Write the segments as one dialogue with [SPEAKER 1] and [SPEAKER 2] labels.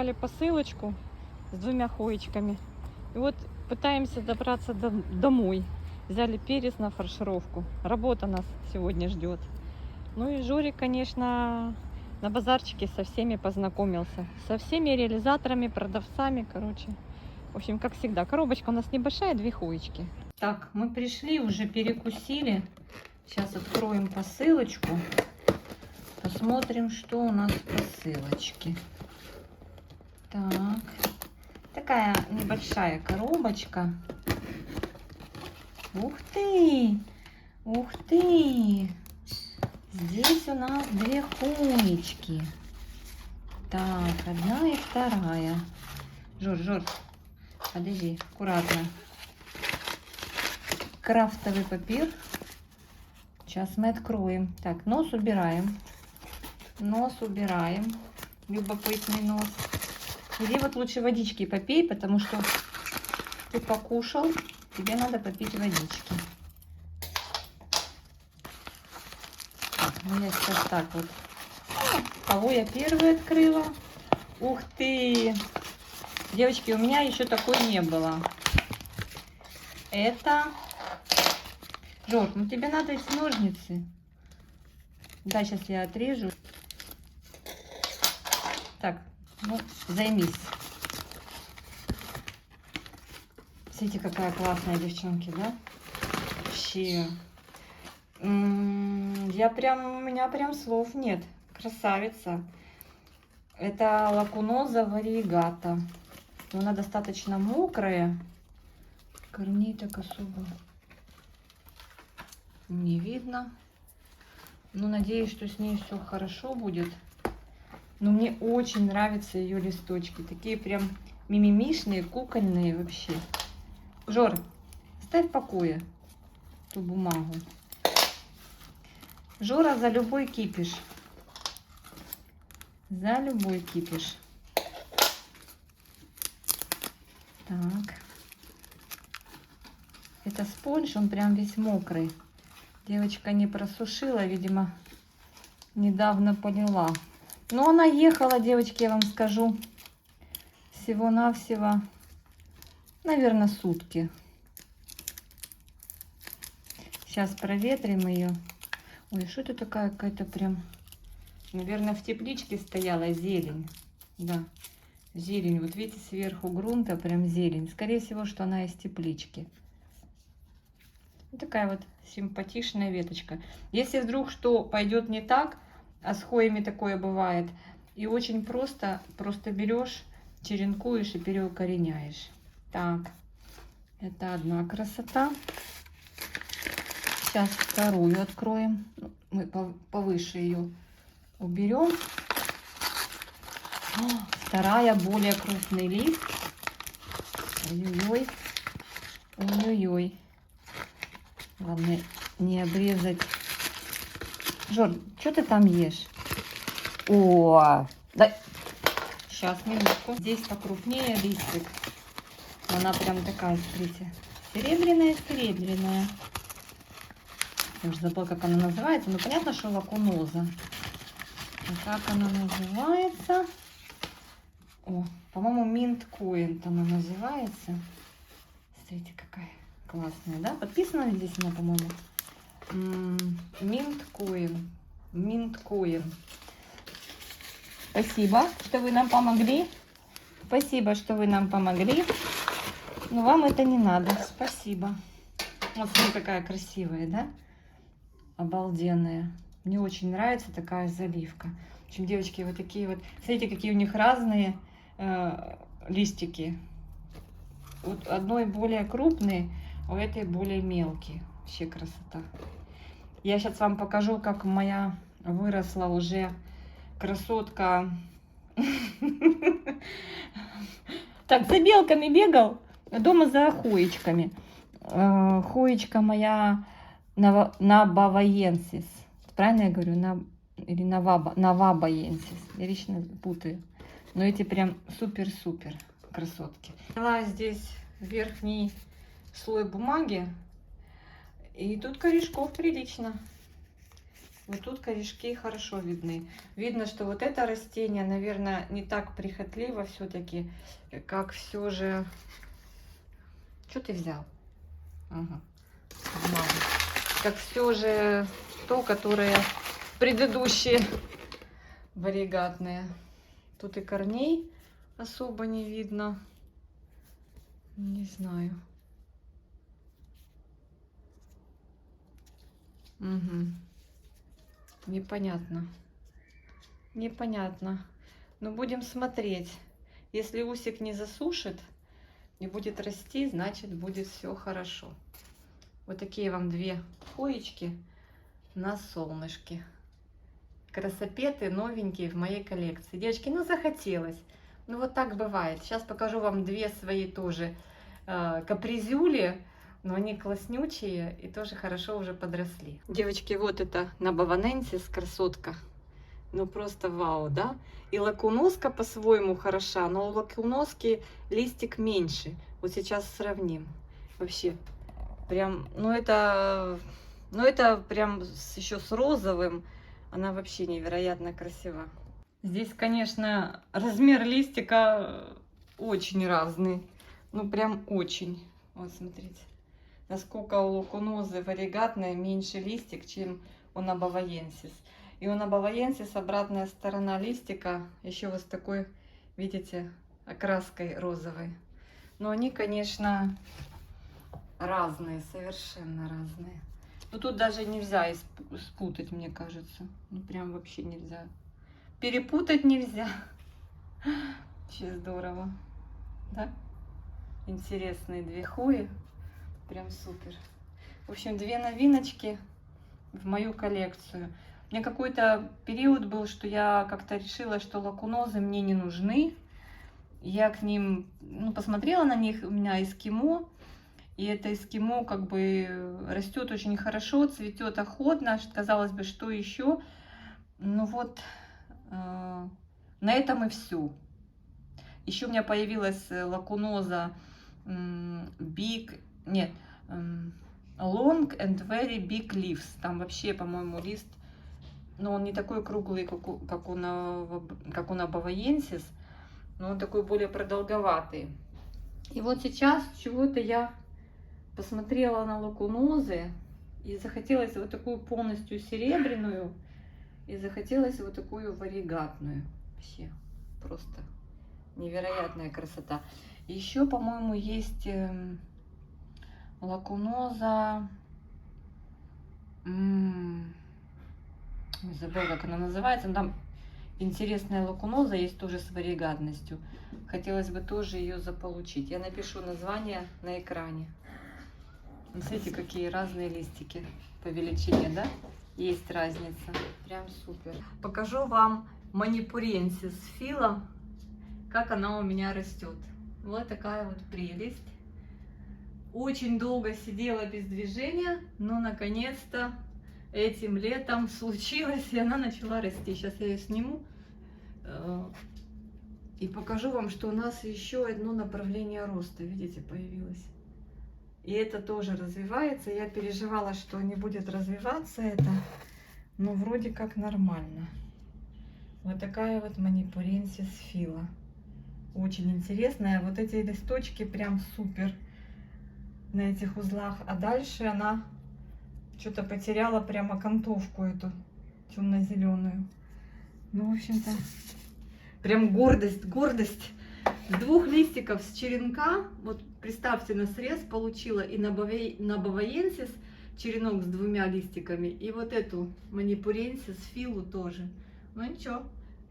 [SPEAKER 1] заказали посылочку с 2 хоечками. И вот пытаемся добраться домой. Взяли перец на фаршировку. Работа нас сегодня ждет. Ну и Жорик, конечно, на базарчике со всеми познакомился. Со всеми реализаторами, продавцами, короче. В общем, как всегда. Коробочка у нас небольшая, 2 хоечки. Так, мы пришли, уже перекусили. Сейчас откроем посылочку. Посмотрим, что у нас в посылочке. Так. Такая небольшая коробочка. Ух ты! Ух ты! Здесь у нас 2 хоечки. Так, 1 и 2. Жор, подожди, аккуратно. Крафтовый папир. Сейчас мы откроем. Так, нос убираем. Нос убираем. Любопытный нос. Иди вот лучше водички попей, потому что ты покушал, тебе надо попить водички. Так, ну я сейчас так вот. Кого я первой открыла? Ух ты! Девочки, у меня еще такой не было. Это... Жор, ну тебе надо эти ножницы. Да, сейчас я отрежу. Так, ну, займись. Смотрите, какая классная, девчонки, да? Вообще. У меня прям слов нет. Красавица. Это лакуноза вариегата. Она достаточно мокрая. Корней так особо не видно. Ну, надеюсь, что с ней все хорошо будет. Но мне очень нравятся ее листочки. Такие прям мимимишные, кукольные вообще. Жор, ставь в покое ту бумагу. Жора за любой кипиш. За любой кипиш. Так. Это спонж, он прям весь мокрый. Девочка не просушила, видимо, недавно полила. Но она ехала, девочки, я вам скажу, всего-навсего, наверное, сутки. Сейчас проветрим ее. Ой, что это такая какая-то прям... Наверное, в тепличке стояла зелень. Да, зелень. Вот видите, сверху грунта прям зелень. Скорее всего, что она из теплички. Вот такая вот симпатичная веточка. Если вдруг что пойдет не так, а с хвоями такое бывает, и очень просто берешь, черенкуешь и переукореняешь. Так, это одна красота. Сейчас вторую откроем. Мы повыше ее уберем. Вторая, более крупный лист. Ой-ой-ой. Ой-ой-ой. Главное не обрезать. Жор, что ты там ешь? О, да. Сейчас, минутку. Здесь покрупнее листик. Она прям такая, смотрите, серебряная. Я уже забыла, как она называется. Ну, понятно, что лакуноза. А как она называется? О, по-моему, Mint Coin она называется. Смотрите, какая классная, да? Подписана ли здесь она, по-моему? Mint Coin. Спасибо, что вы нам помогли. Спасибо, что вы нам помогли. Но вам это не надо. Спасибо. Вот смотри, какая красивая, да? Обалденная. Мне очень нравится такая заливка. В общем, девочки, вот такие вот. Смотрите, какие у них разные листики. Вот одной более крупный, а у этой более мелкий. Вообще красота. Я сейчас вам покажу, как моя выросла уже красотка. Так, за белками бегал, дома за хоечками. Хоечка моя Набаваенсис. Правильно я говорю? Или Навабаенсис. Я вечно путаю. Но эти прям супер-супер красотки. Взяла здесь верхний слой бумаги. И тут корешков прилично. Вот тут корешки хорошо видны. Видно, что вот это растение, наверное, не так прихотливо все-таки, как все же... Что ты взял? Ага. Как все же то, которое предыдущие варигатные. Тут и корней особо не видно. Не знаю. Угу. Непонятно. Непонятно. Но будем смотреть. Если усик не засушит и будет расти, значит будет все хорошо. Вот такие вам две хоечки на солнышке. Красопеты новенькие в моей коллекции. Девочки, ну захотелось. Ну вот так бывает. Сейчас покажу вам две свои тоже капризюли. Но они класснючие и тоже хорошо уже подросли. Девочки, вот это набаваненсис, красотка. Ну просто вау, да? И лакуноска по-своему хороша, но у лакуноски листик меньше. Вот сейчас сравним. Вообще, прям, ну это прям еще с розовым. Она вообще невероятно красива. Здесь, конечно, размер листика очень разный. Ну прям очень. Вот смотрите. Насколько у лакунозы варигатная меньше листик, чем у набаваенсис. И у набаваенсис обратная сторона листика еще вот с такой, видите, окраской розовой. Но они, конечно, разные, совершенно разные. Но тут даже нельзя спутать, мне кажется. Ну прям вообще нельзя. Перепутать нельзя. Вообще здорово. Да? Интересные две хуи. Прям супер. В общем, две новиночки в мою коллекцию. У меня какой-то период был, что я как-то решила, что лакунозы мне не нужны. Я к ним, ну, посмотрела на них, у меня эскимо. И это эскимо как бы растет очень хорошо, цветет охотно. Казалось бы, что еще? Ну вот, на этом и все. Еще у меня появилась лакуноза Big... Нет, Long and Very Big Leaves. Там вообще, по-моему, лист, но он не такой круглый, как у набаваенсис, но он такой более продолговатый. И вот сейчас чего-то я посмотрела на лакунозы и захотелось вот такую полностью серебряную и захотелось вот такую варигатную. Вообще просто невероятная красота. Еще, по-моему, есть... лакуноза, забыла, как она называется, но там интересная лакуноза есть тоже с варигатностью. Хотелось бы тоже ее заполучить. Я напишу название на экране. Смотрите, какие разные листики по величине, да? Есть разница. Прям супер. Покажу вам манипуренсис фила, как она у меня растет. Вот такая вот прелесть. Очень долго сидела без движения, но наконец-то этим летом случилось, и она начала расти. Сейчас я ее сниму и покажу вам, что у нас еще одно направление роста, видите, появилось. И это тоже развивается. Я переживала, что не будет развиваться это, но вроде как нормально. Вот такая вот манипуренсис фила. Очень интересная. Вот эти листочки прям супер на этих узлах, а дальше она что-то потеряла прямо окантовку эту темно-зеленую. Ну, в общем-то, прям гордость, гордость. С двух листиков с черенка, вот представьте, на срез получила и набаваенсис черенок с двумя листиками, и вот эту манипуренсис филу тоже. Ну ничего,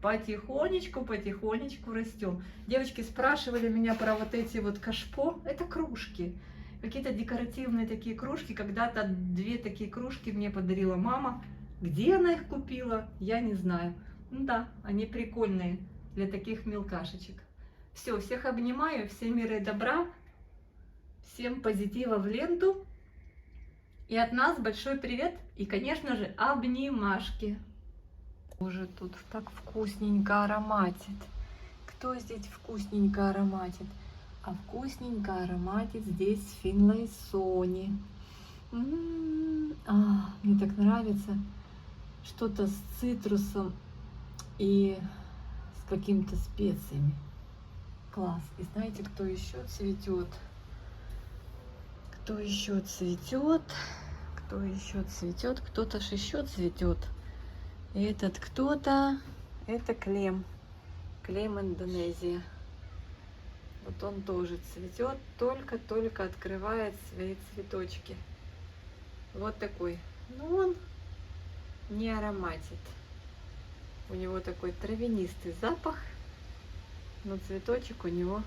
[SPEAKER 1] потихонечку, потихонечку растем. Девочки спрашивали меня про вот эти вот кашпо, это кружки. Какие-то декоративные такие кружки. Когда-то две такие кружки мне подарила мама. Где она их купила, я не знаю. Ну да, они прикольные для таких мелкашечек. Все, всех обнимаю, всем мира и добра, всем позитива в ленту. И от нас большой привет и, конечно же, обнимашки. Уже тут так вкусненько ароматит. Кто здесь вкусненько ароматит? А вкусненько ароматит здесь Финлай Сони. Мне так нравится, что-то с цитрусом и с какими-то специями. Класс. И знаете, кто еще цветет? Кто еще цветет? Кто еще цветет? Кто-то ж еще цветет. И этот кто-то, это Клем. Клем Индонезия. Вот он тоже цветет, только-только открывает свои цветочки. Вот такой. Ну, он не ароматит. У него такой травянистый запах, но цветочек у него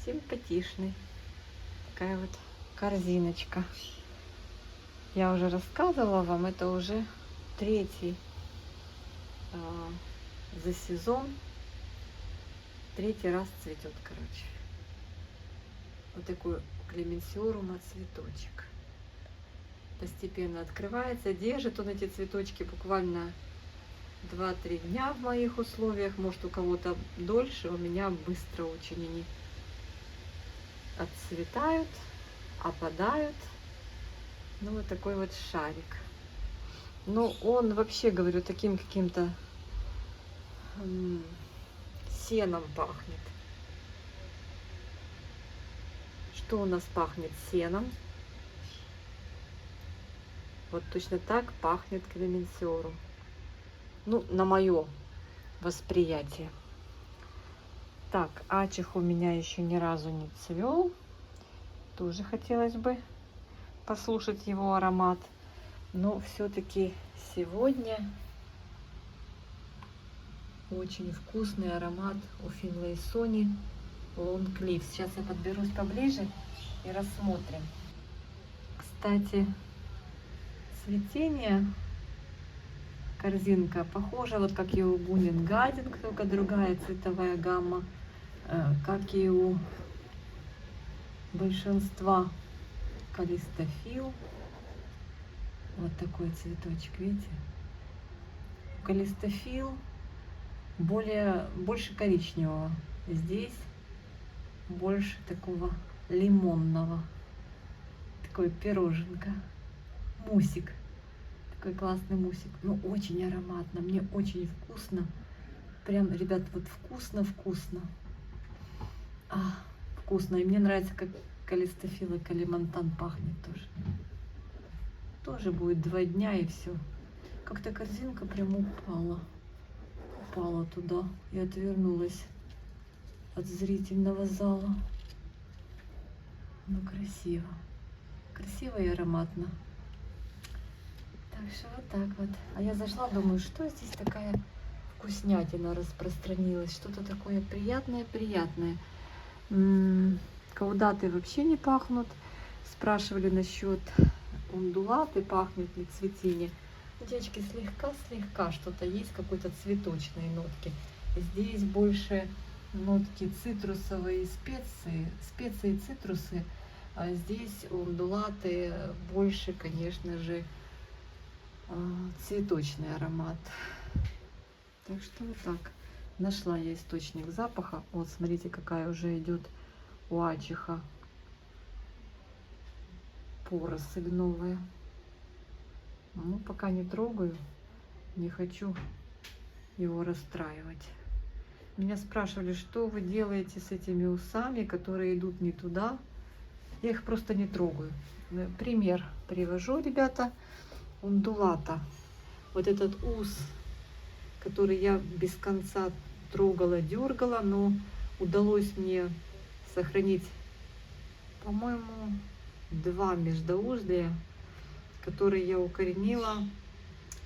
[SPEAKER 1] симпатичный. Такая вот корзиночка. Я уже рассказывала вам, это уже третий за сезон. Третий раз цветет, короче. Вот такой клеменсиорума цветочек. Постепенно открывается. Держит он эти цветочки буквально 2-3 дня в моих условиях. Может, у кого-то дольше. У меня быстро очень они отцветают, опадают. Ну, вот такой вот шарик. Ну, он вообще, говорю, таким каким-то сеном пахнет. Что у нас пахнет сеном? Вот точно так пахнет клеменсиорум. Ну, на мое восприятие. Так, ачих у меня еще ни разу не цвел. Тоже хотелось бы послушать его аромат. Но все-таки сегодня очень вкусный аромат у Финлейсони Long Leaf. Сейчас я подберусь поближе и рассмотрим. Кстати, цветение, корзинка похожа, вот как и у Бунингаден, только другая цветовая гамма, как и у большинства калистофил. Вот такой цветочек, видите? У калистофил больше коричневого. Здесь больше такого лимонного. Такой пироженка. Мусик. Такой классный мусик. Ну, очень ароматно. Мне очень вкусно. Прям, ребят, вот вкусно-вкусно. Вкусно. И мне нравится, как калистофила калимантан пахнет тоже. Тоже будет 2 дня и все. Как-то корзинка прям упала. Упала туда и отвернулась от зрительного зала. Ну, красиво. Красиво и ароматно. Так что вот так вот. А я зашла, думаю, что здесь такая вкуснятина распространилась. Что-то такое приятное-приятное. Каудаты вообще не пахнут. Спрашивали насчет ундулаты, пахнет ли цветение. Девочки, слегка что-то есть, какой-то цветочные нотки. Здесь больше нотки цитрусовые, специи, цитрусы. А здесь ундулаты больше, конечно же, цветочный аромат. Так что вот так. Нашла я источник запаха. Вот смотрите, какая уже идет у ачиха поросль новая. Ну, пока не трогаю, не хочу его расстраивать. Меня спрашивали, что вы делаете с этими усами, которые идут не туда. Я их просто не трогаю. Пример привожу, ребята. Ундулата. Вот этот ус, который я без конца трогала, дергала, но удалось мне сохранить, по-моему, 2 междоузлия, которые я укоренила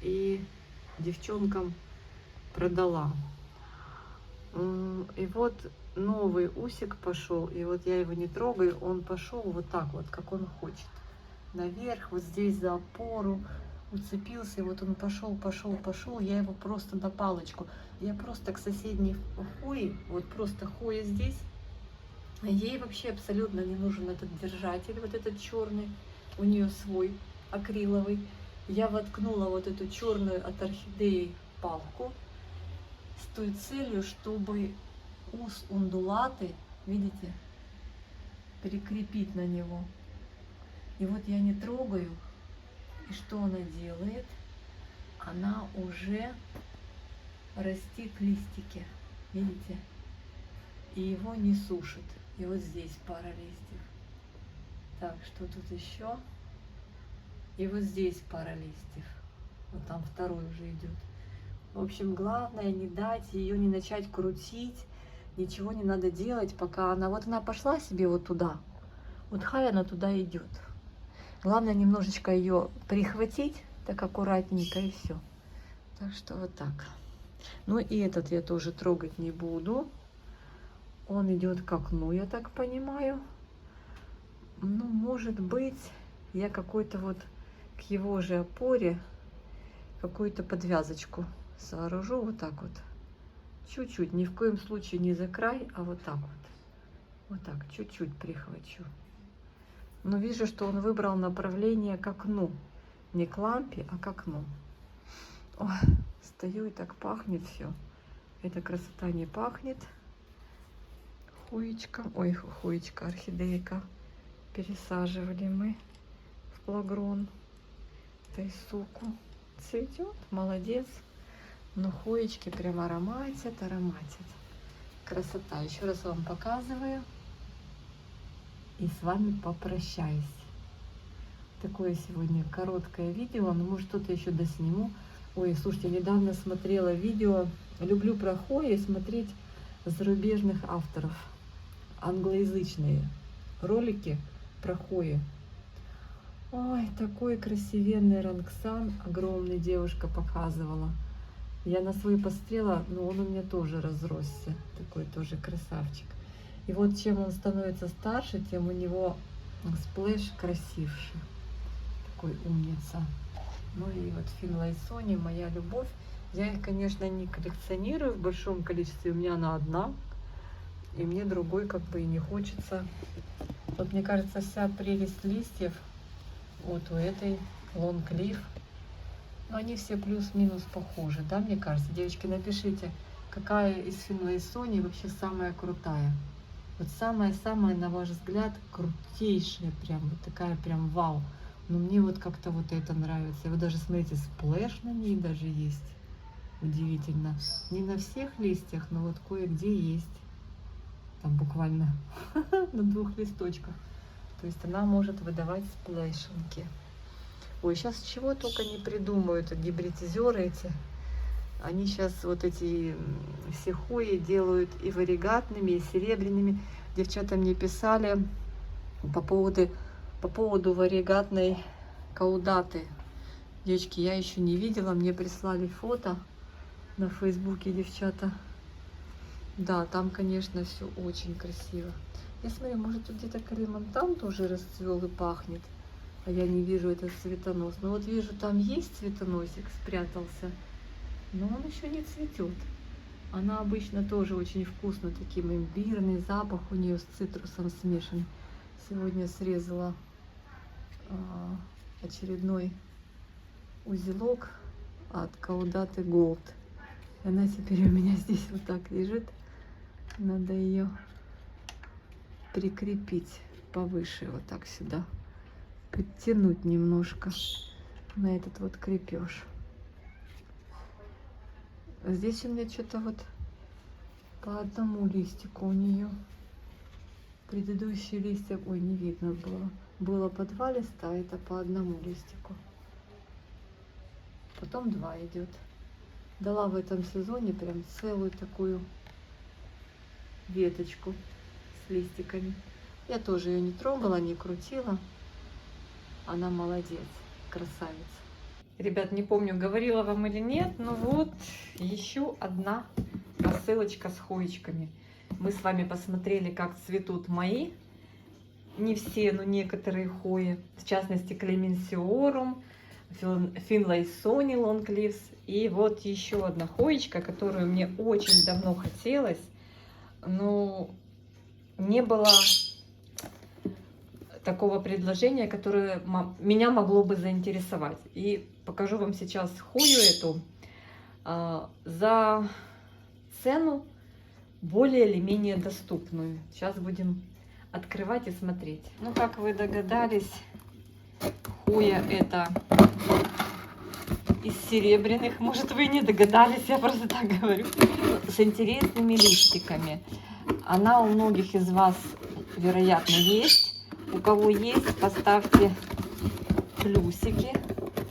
[SPEAKER 1] и девчонкам продала. И вот новый усик пошел, и вот я его не трогаю, он пошел вот так вот, как он хочет. Наверх, вот здесь за опору уцепился, и вот он пошел, я его просто на палочку. Я просто к соседней хое, вот просто хое здесь, ей вообще абсолютно не нужен этот держатель, вот этот черный, у нее свой акриловый. Я воткнула вот эту черную от орхидеи палку с той целью, чтобы ус ундулаты, видите, прикрепить на него. И вот я не трогаю. И что она делает? она уже растит листики. Видите? И его не сушит. И вот здесь пара листьев. Так, что тут еще? И вот здесь пара листьев. Вот там второй уже идет. В общем, главное не дать ее, не начать крутить. Ничего не надо делать, пока она... Вот она пошла себе вот туда. Вот хай она туда идет. Главное немножечко ее прихватить, так аккуратненько, и все. Так что вот так. Ну и этот я тоже трогать не буду. Он идет к окну, я так понимаю. Ну, может быть, я какой-то вот к его же опоре какую-то подвязочку сооружу вот так вот. Чуть-чуть, ни в коем случае не за край, а вот так вот. Вот так, чуть-чуть прихвачу. Но вижу, что он выбрал направление к окну. Не к лампе, а к окну. Ой, стою и так пахнет все. Эта красота не пахнет. Хуечка, ой, хуечка, орхидейка. Пересаживали мы в плагрон. Тайсуку. Цветет, молодец. Но хуечки прям ароматят, ароматят. Красота. Еще раз вам показываю. И с вами попрощаюсь. Такое сегодня короткое видео, но может что-то еще досниму. Ой, слушайте, недавно смотрела видео. Люблю про хвою смотреть зарубежных авторов. Англоязычные ролики про хвою. Ой, такой красивенный рангсан. Огромный девушка показывала. Я на свой посмотрела, но он у меня тоже разросся. Такой тоже красавчик. И вот чем он становится старше, тем у него сплэш красивше. Такой умница. Ну и вот Finlay Sony, моя любовь. Я их, конечно, не коллекционирую в большом количестве. У меня она одна. И мне другой как бы и не хочется. Вот мне кажется, вся прелесть листьев вот у этой Long Leaf. Но они все плюс-минус похожи, да, мне кажется. Девочки, напишите, какая из Finlay Sony вообще самая крутая. Вот самая-самая, на ваш взгляд, крутейшая, прям вот такая прям вау. Но мне вот как-то вот это нравится. И вот даже, смотрите, сплэш на ней даже есть. Удивительно. Не на всех листьях, но вот кое-где есть. Там буквально на 2 листочках. То есть она может выдавать сплэшинки. Ой, сейчас чего только не придумают гибридизеры эти. Они сейчас вот эти все хуи делают и варигатными, и серебряными. Девчата мне писали по поводу варигатной каудаты. Девочки, я еще не видела, мне прислали фото на Фейсбуке, девчата. Да, там, конечно, все очень красиво. Я смотрю, может, тут где-то калимантан тоже расцвел и пахнет. А я не вижу этот цветонос. Но вот вижу, там есть цветоносик, спрятался. Но он еще не цветет. Она обычно тоже очень вкусно, таким имбирный запах у нее с цитрусом смешан. Сегодня срезала очередной узелок от Caudate Gold. Она теперь у меня здесь вот так лежит. Надо ее прикрепить повыше, вот так сюда. Подтянуть немножко на этот вот крепеж. Здесь у меня что-то вот по одному листику у нее. Предыдущие листья, ой, не видно было. Было по 2 листа, а это по одному листику. Потом 2 идет. Дала в этом сезоне прям целую такую веточку с листиками. Я тоже ее не трогала, не крутила. Она молодец, красавица. Ребят, не помню, говорила вам или нет, но вот еще одна посылочка с хоечками. Мы с вами посмотрели, как цветут мои. Не все, но некоторые хои. В частности, Clemenceorum, Finlay Sony Long Leaves. И вот еще одна хоечка, которую мне очень давно хотелось. Но не было такого предложения, которое меня могло бы заинтересовать. И покажу вам сейчас хою эту за цену более или менее доступную. Сейчас будем открывать и смотреть. Ну, как вы догадались, хуя это из серебряных. Может, вы и не догадались, я просто так говорю. С интересными листиками. Она у многих из вас, вероятно, есть. У кого есть, поставьте плюсики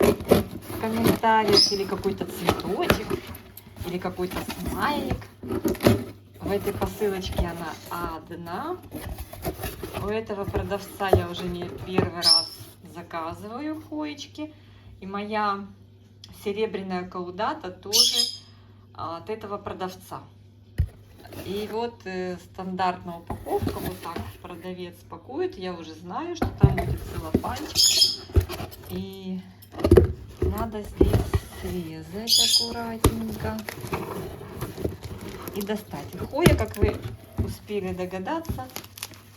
[SPEAKER 1] в комментариях. Или какой-то цветочек, или какой-то смайлик. В этой посылочке она одна. У этого продавца я уже не первый раз заказываю хоечки. И моя серебряная каудата тоже от этого продавца. И вот стандартная упаковка, вот так продавец пакует. Я уже знаю, что там будет целлофанчик. И надо здесь срезать аккуратненько и достать. Хоя, как вы успели догадаться,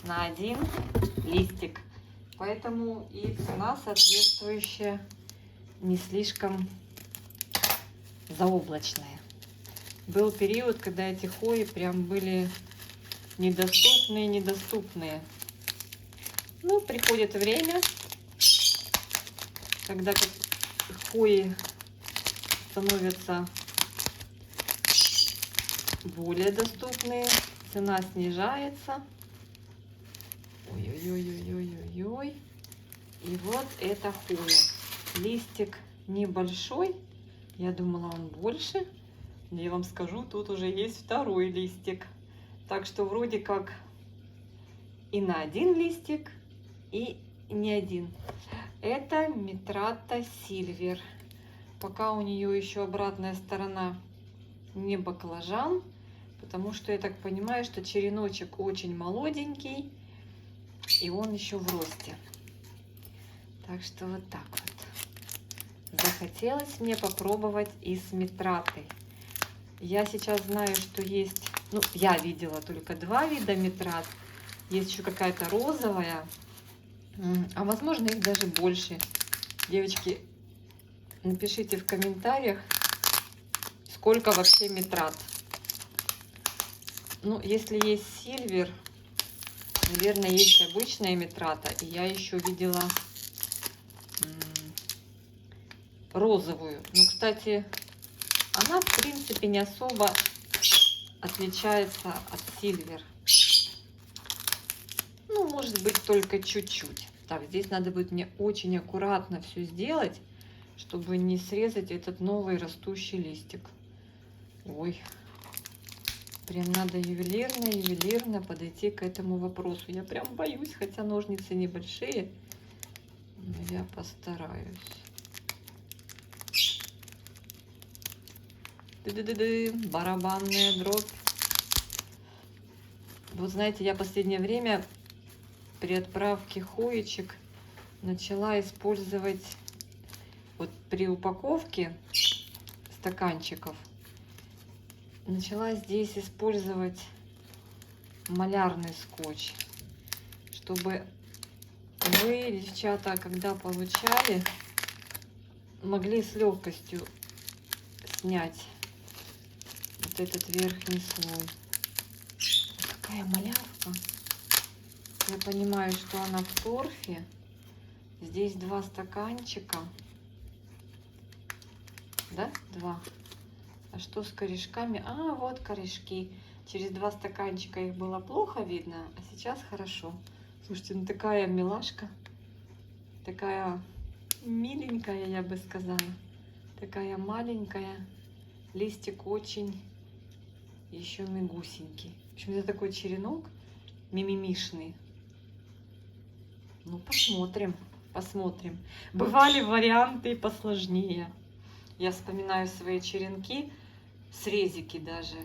[SPEAKER 1] на один листик. Поэтому и цена соответствующая не слишком заоблачная. Был период, когда эти хои прям были недоступные. Ну, приходит время, когда хои становятся более доступные, цена снижается. Ой-ой-ой-ой-ой-ой. И вот это хоя. Листик небольшой. Я думала, он больше. Но я вам скажу, тут уже есть второй листик. Так что вроде как и на один листик, и не один. Это Митрата Сильвер. Пока у нее еще обратная сторона не баклажан. Потому что я так понимаю, что череночек очень молоденький. И он еще в росте. Так что вот так вот. Захотелось мне попробовать и с митратой. Я сейчас знаю, что есть... Ну, я видела только два вида митрат. Есть еще какая-то розовая. А возможно, их даже больше. Девочки, напишите в комментариях, сколько вообще митрат. Ну, если есть сильвер... Наверное, есть обычная митрата. И я еще видела розовую. Ну, кстати, она, в принципе, не особо отличается от сильвер. Ну, может быть, только чуть-чуть. Так, здесь надо будет мне очень аккуратно все сделать, чтобы не срезать этот новый растущий листик. Ой. Прям надо ювелирно подойти к этому вопросу. Я прям боюсь, хотя ножницы небольшие, но я постараюсь. Барабанная дробь. Вот знаете, я в последнее время при отправке хоечек начала использовать вот при упаковке стаканчиков. Начала здесь использовать малярный скотч, чтобы вы, девчата, когда получали, могли с легкостью снять вот этот верхний слой. Какая малярка! Я понимаю, что она в торфе. Здесь два стаканчика. Да? Два. А что с корешками? А, вот корешки. Через два стаканчика их было плохо видно, а сейчас хорошо. Слушайте, ну такая милашка. Такая миленькая, я бы сказала. Такая маленькая. Листик очень еще мигусенький. В общем, это такой черенок мимимишный. Ну, посмотрим, посмотрим. Бывали варианты посложнее. Я вспоминаю свои черенки, срезики даже,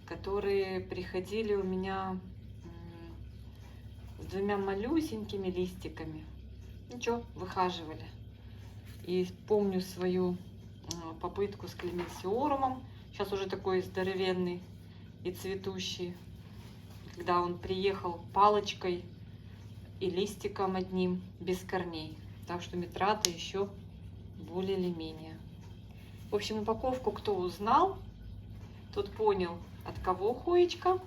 [SPEAKER 1] которые приходили у меня с двумя малюсенькими листиками. Ничего, выхаживали. И помню свою попытку с клементиорумом. Сейчас уже такой здоровенный и цветущий. Когда он приехал палочкой и листиком одним, без корней. Так что митрата еще более или менее. В общем, упаковку кто узнал, тот понял, от кого хоечка.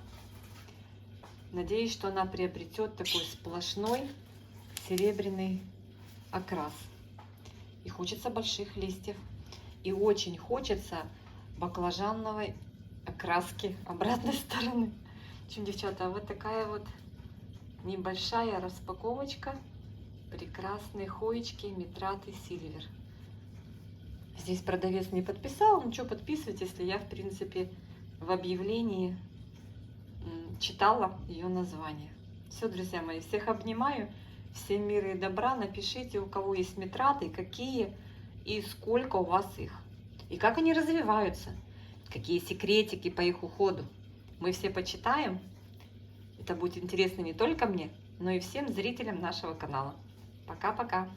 [SPEAKER 1] Надеюсь, что она приобретет такой сплошной серебряный окрас. И хочется больших листьев. И очень хочется баклажановой окраски обратной стороны. В общем, девчата, вот такая вот небольшая распаковочка прекрасной хоечки Метраты Сильвер. Здесь продавец не подписал, ну что подписывать, если я, в принципе, в объявлении читала ее название. Все, друзья мои, всех обнимаю, всем мира и добра. Напишите, у кого есть Метраты, какие и сколько у вас их. И как они развиваются, какие секретики по их уходу. Мы все почитаем. Это будет интересно не только мне, но и всем зрителям нашего канала. Пока-пока.